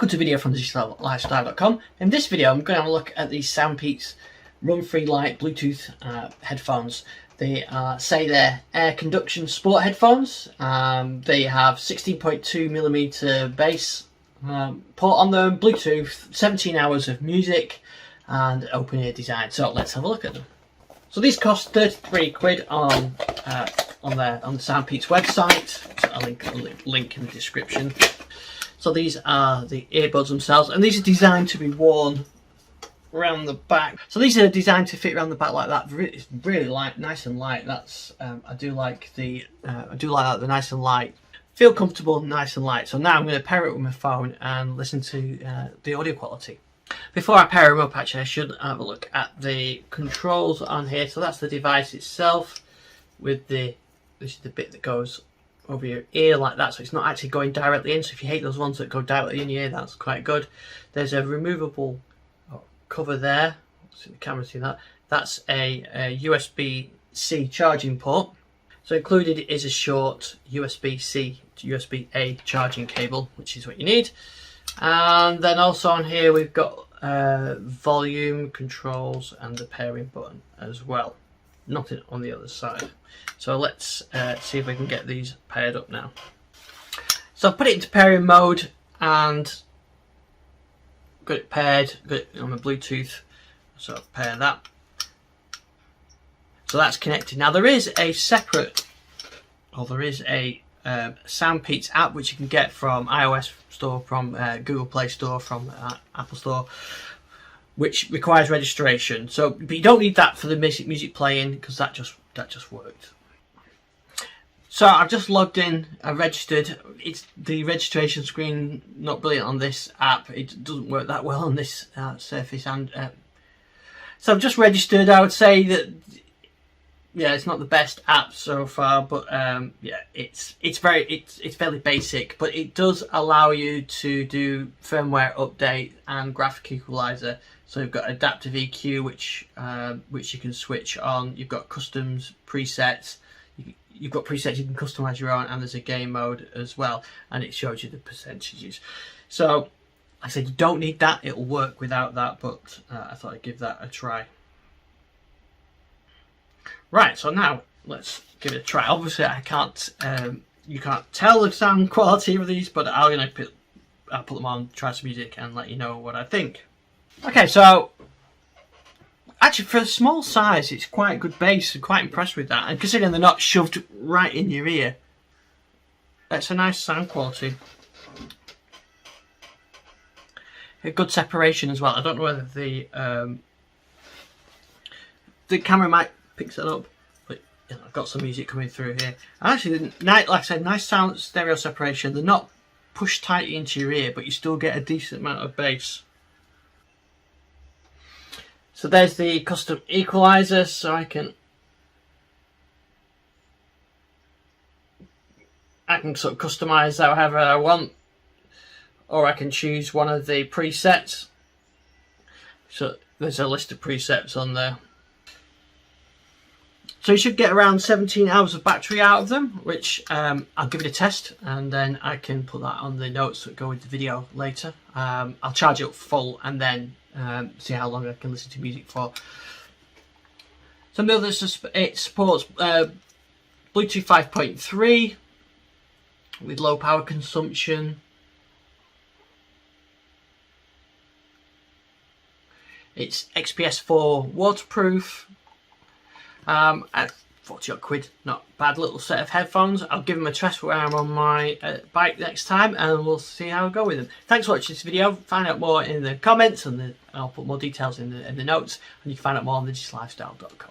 Welcome to a video from digitallifestyle.com. In this video I'm going to have a look at these Soundpeats Run Free Lite Bluetooth headphones. They say they're air conduction sport headphones. They have 16.2mm bass port on them, Bluetooth, 17 hours of music and open ear design. So let's have a look at them. So these cost 33 quid on the Soundpeats website. So I'll link in the description. So these are the earbuds themselves, and these are designed to be worn around the back. So these are designed to fit around the back like that. It's really light, nice and light. That's I do like that. They're nice and light. Feel comfortable, nice and light. So now I'm going to pair it with my phone and listen to the audio quality. Before I pair them up, actually, I should have a look at the controls on here. So that's the device itself with this is the bit that goes over your ear like that, so it's not actually going directly in. So if you hate those ones that go directly in your ear, that's quite good. There's a removable cover there. So the camera see that. That's a USB-C charging port. So included is a short USB-C to USB-A charging cable, which is what you need. And then also on here we've got volume controls and the pairing button as well. Nothing on the other side. So let's see if we can get these paired up now. So I've put it into pairing mode and got it paired, got it on my Bluetooth. So I'll pair that. So that's connected. Now there is a separate, Soundpeats app which you can get from iOS store, from Google Play Store, from Apple Store, which requires registration. So, but you don't need that for the music playing, because that just worked. So I've just logged in, I registered. It's the registration screen not brilliant on this app. It doesn't work that well on this Surface, and so I've just registered. I would say that yeah, it's not the best app so far, but yeah, it's fairly basic, but it does allow you to do firmware update and graphic equalizer. So you've got adaptive EQ, which you can switch on. You've got customs presets. You've got presets you can customize your own, and there's a game mode as well, and it shows you the percentages. So like I said, you don't need that. It'll work without that, but I thought I'd give that a try. Right, so now let's give it a try. Obviously, I can't. You can't tell the sound quality of these, but I'll put them on, try some music, and let you know what I think. Okay, so actually for a small size, it's quite good bass. I'm quite impressed with that, and considering they're not shoved right in your ear, it's a nice sound quality. A good separation as well. I don't know whether the camera might picks it up, but you know, I've got some music coming through here. And actually, like I said, nice sound stereo separation. They're not pushed tight into your ear, but you still get a decent amount of bass. So there's the custom equalizer, so I can sort of customize however I want, or I can choose one of the presets. So there's a list of presets on there. So you should get around 17 hours of battery out of them, which I'll give it a test, and then I can put that on the notes that go with the video later. I'll charge it up full and then see how long I can listen to music for. Some of it supports Bluetooth 5.3 with low power consumption. It's XPS 4 waterproof. At 40 odd quid, not a bad little set of headphones. I'll give them a test when I'm on my bike next time, and we'll see how I go with them. Thanks for watching this video. Find out more in the comments, and I'll put more details in the notes, and you can find out more on digitallifestyle.com.